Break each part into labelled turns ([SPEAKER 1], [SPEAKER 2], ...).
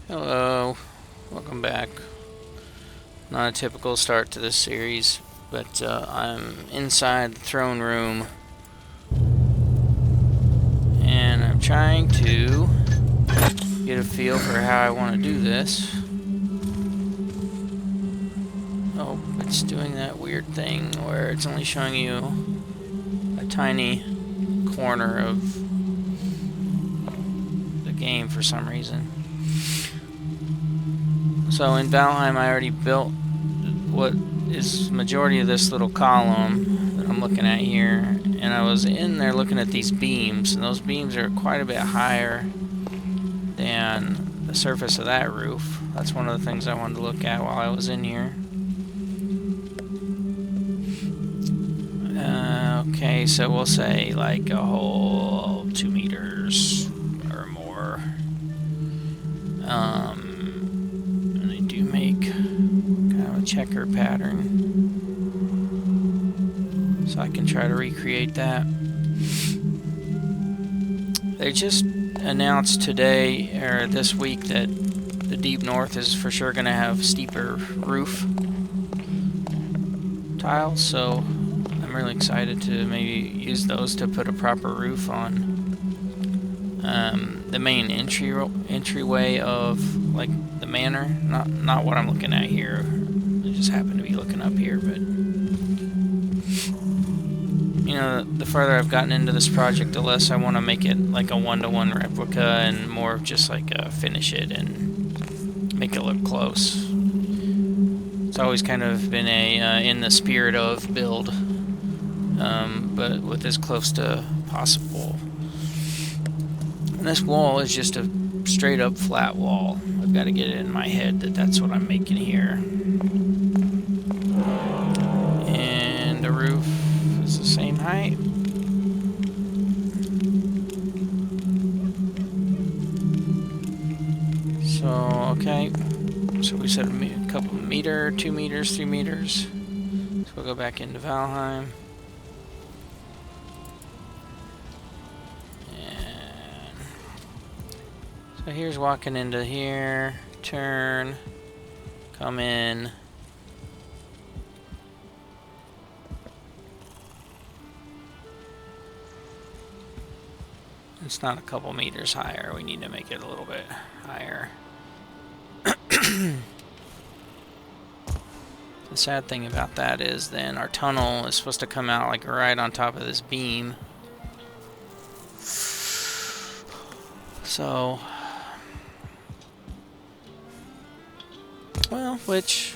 [SPEAKER 1] Hello, welcome back. Not a typical start to this series, but I'm inside the throne room and I'm trying to get a feel for how I want to do this. Oh, it's doing that weird thing where it's only showing you a tiny corner of the game for some reason. So in Valheim I already built what is majority of this little column that I'm looking at here, and I was in there looking at these beams, and those beams are quite a bit higher than the surface of that roof. That's one of the things I wanted to look at while I was in here. Okay, so we'll say like a whole 2 meters or more. And they do make kind of a checker pattern, so I can try to recreate that. They just announced today, or this week, that the Deep North is for sure going to have steeper roof tiles, so I'm really excited to maybe use those to put a proper roof on the main entryway of like the manor. Not what I'm looking at here. I just happen to be looking up here, but you know, the farther I've gotten into this project, the less I want to make it like a one-to-one replica and more of just like finish it and make it look close. It's always kind of been a in the spirit of build, but with as close to possible. And this wall is just a straight up flat wall. I've got to get it in my head that that's what I'm making here. And the roof is the same height. So, okay. So we said a couple meter, 2 meters, 3 meters. So we'll go back into Valheim. So here's walking into here, turn, come in. It's not a couple meters higher, we need to make it a little bit higher. The sad thing about that is then our tunnel is supposed to come out like right on top of this beam. So, well, which,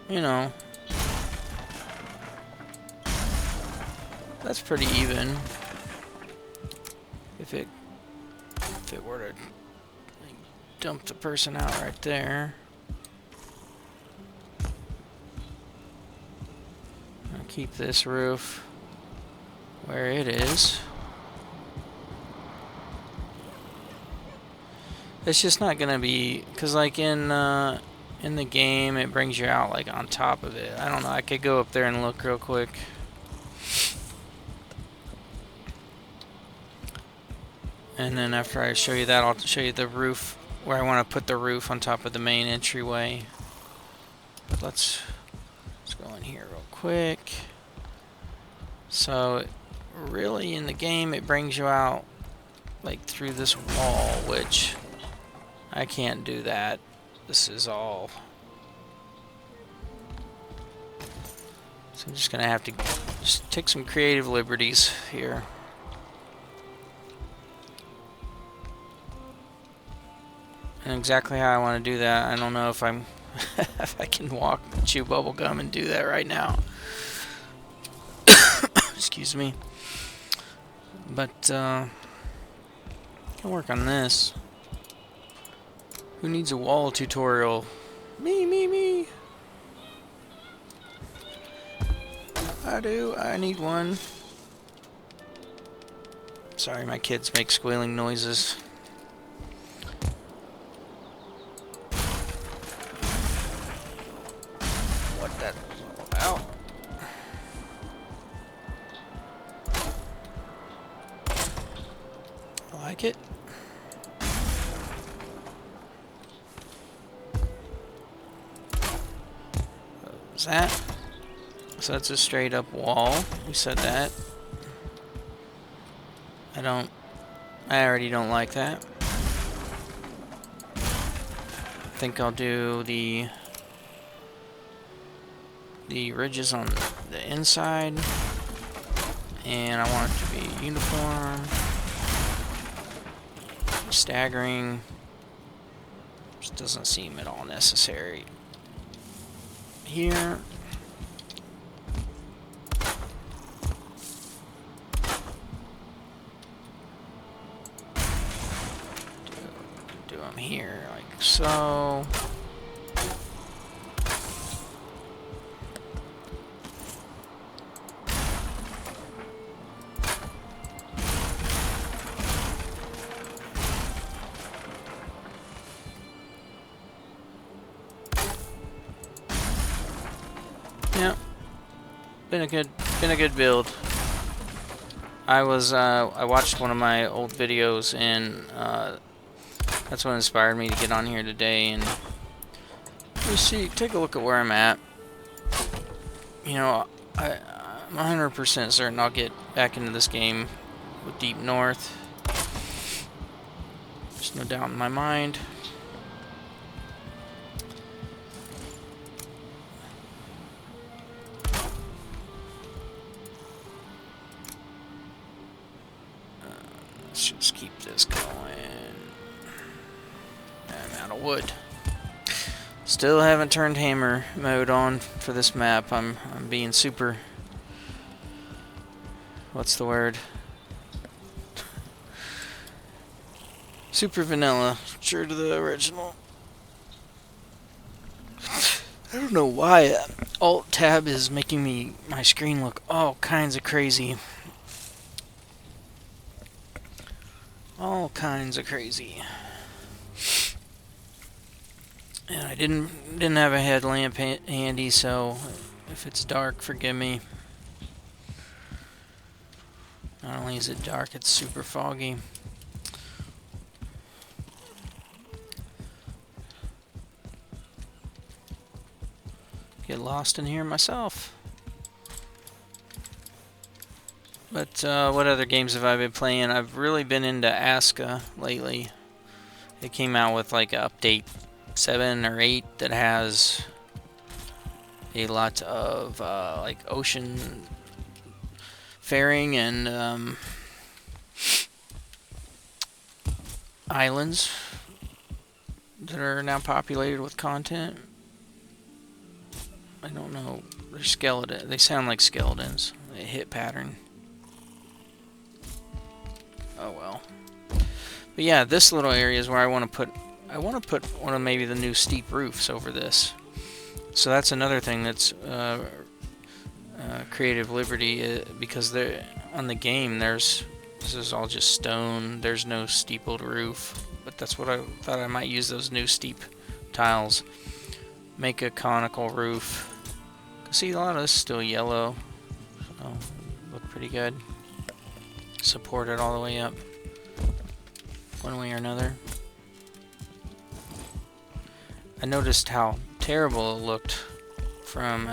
[SPEAKER 1] you know, that's pretty even. If it were to like, dump the person out right there. I'll keep this roof where it is. It's just not gonna be, cause like in the game it brings you out like on top of it. I don't know. I could go up there and look real quick. And then after I show you that, I'll show you the roof, where I want to put the roof on top of the main entryway. But let's go in here real quick. So really in the game it brings you out like through this wall, which I can't do that. This is all. So I'm just gonna have to just take some creative liberties here. And exactly how I want to do that, I don't know if I'm if I can chew bubble gum and do that right now. Excuse me. But I can work on this. Who needs a wall tutorial? Me. I do. I need one. Sorry, my kids make squealing noises. What that all about? I like it. was that? So that's a straight up wall. We said that. I already don't like that. I think I'll do the ridges on the inside. And I want it to be uniform. Staggering. Just doesn't seem at all necessary. Here. Do them here like so. Yeah, been a good build. I watched one of my old videos, and that's what inspired me to get on here today. And take a look at where I'm at. You know, I'm 100% certain I'll get back into this game with Deep North. There's no doubt in my mind. Let's just keep this going. I'm out of wood. Still haven't turned hammer mode on for this map. I'm being super... What's the word? Super vanilla. True to the original. I don't know why Alt-Tab is making my screen look all kinds of crazy. All kinds of crazy. And I didn't have a headlamp handy, so if it's dark, forgive me. Not only is it dark, it's super foggy. Get lost in here myself. But what other games have I been playing? I've really been into Aska lately. It came out with like update 7 or 8 that has a lot of like ocean faring and islands that are now populated with content. I don't know. They're skeleton. They sound like skeletons. They hit pattern. Oh well. But yeah, this little area is where I want to put. I want to put one of maybe the new steep roofs over this. So that's another thing that's creative liberty because there on the game this is all just stone. There's no steepled roof, but that's what I thought I might use those new steep tiles. Make a conical roof. See, a lot of this is still yellow, so look pretty good. Support it all the way up, one way or another. I noticed how terrible it looked from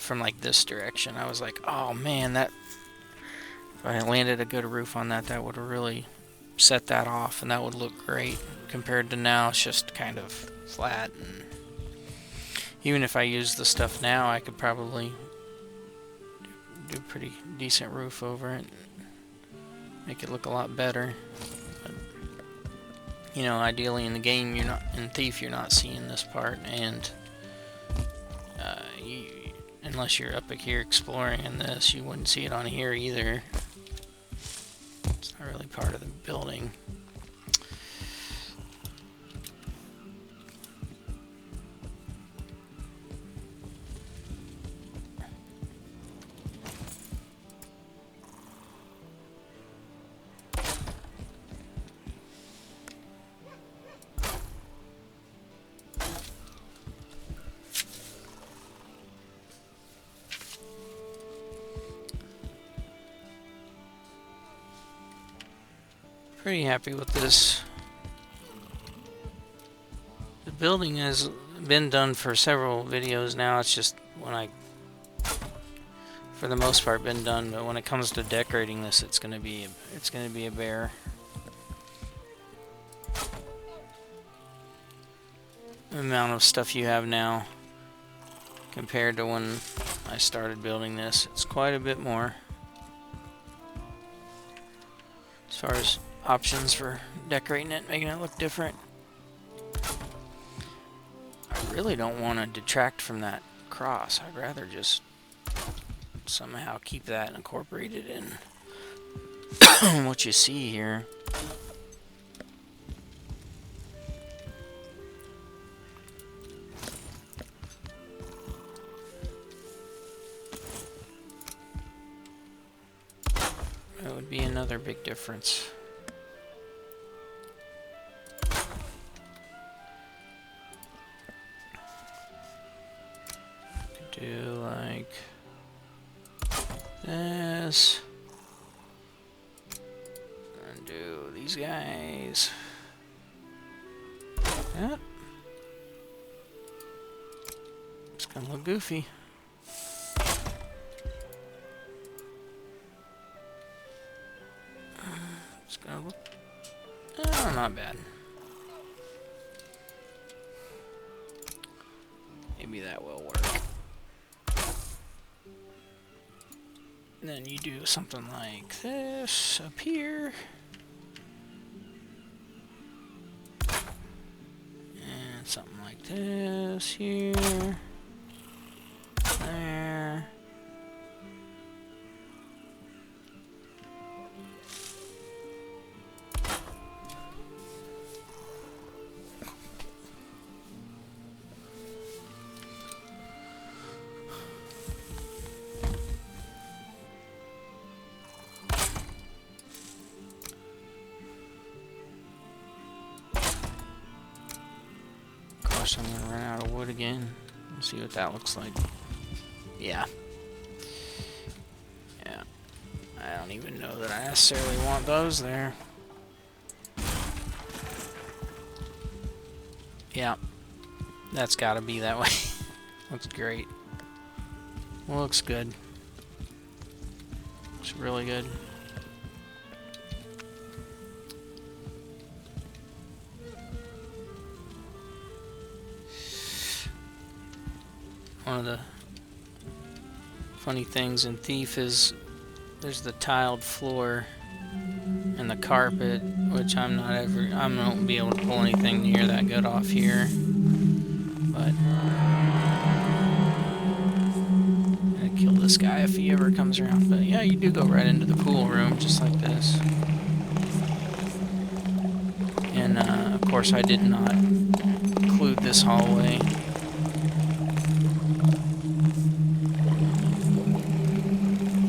[SPEAKER 1] like this direction. I was like, oh man, that if I landed a good roof on that, that would have really set that off, and that would look great. Compared to now, it's just kind of flat. And even if I use the stuff now, I could probably do a pretty decent roof over it. Make it look a lot better. But, you know, ideally in the game, you're not in Thief, you're not seeing this part, and unless you're up here exploring in this, you wouldn't see it on here either. It's not really part of the building. Pretty happy with this. The building has been done for several videos now. It's just when I, for the most part, been done. But when it comes to decorating this, it's gonna be a bear. The amount of stuff you have now compared to when I started building this, it's quite a bit more. As far as options for decorating it, making it look different. I really don't want to detract from that cross. I'd rather just somehow keep that incorporated in what you see here. That would be another big difference. Could do like this. And do these guys. Yep. It's gonna look goofy. It's gonna look, not bad. Maybe that will work. And then you do something like this up here. And something like this here. There. I'm gonna run out of wood again. Let's see what that looks like. Yeah. Yeah. I don't even know that I necessarily want those there. Yeah. That's gotta be that way. Looks great. Looks good. Looks really good. One of the funny things in Thief is there's the tiled floor and the carpet, which I won't be able to pull anything near that good off here. But I'm gonna kill this guy if he ever comes around. But yeah, you do go right into the pool room just like this. And of course I did not include this hallway.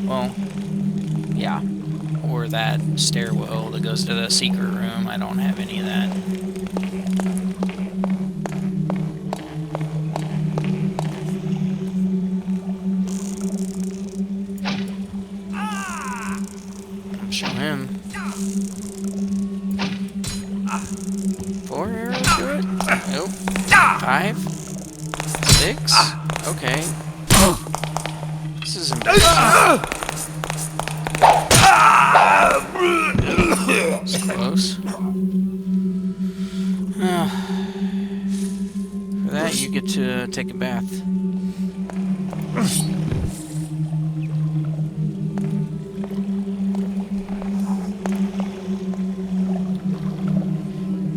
[SPEAKER 1] Well, yeah, or that stairwell that goes to the secret room. I don't have any of that. I'll show him. 4 arrows do it? Nope. 5? 6? Okay. This is embarrassing. It's close. For that, you get to take a bath.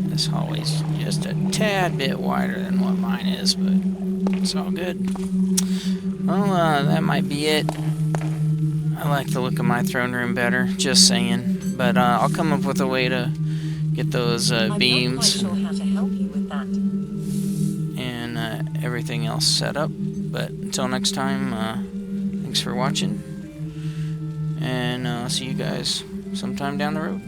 [SPEAKER 1] This hallway's just a tad bit wider than what mine is, but it's all good. Well, that might be it. I like the look of my throne room better, just saying. But I'll come up with a way to get those beams
[SPEAKER 2] I'm not quite sure how to help you with that.
[SPEAKER 1] And everything else set up. But until next time, thanks for watching. And I'll see you guys sometime down the road.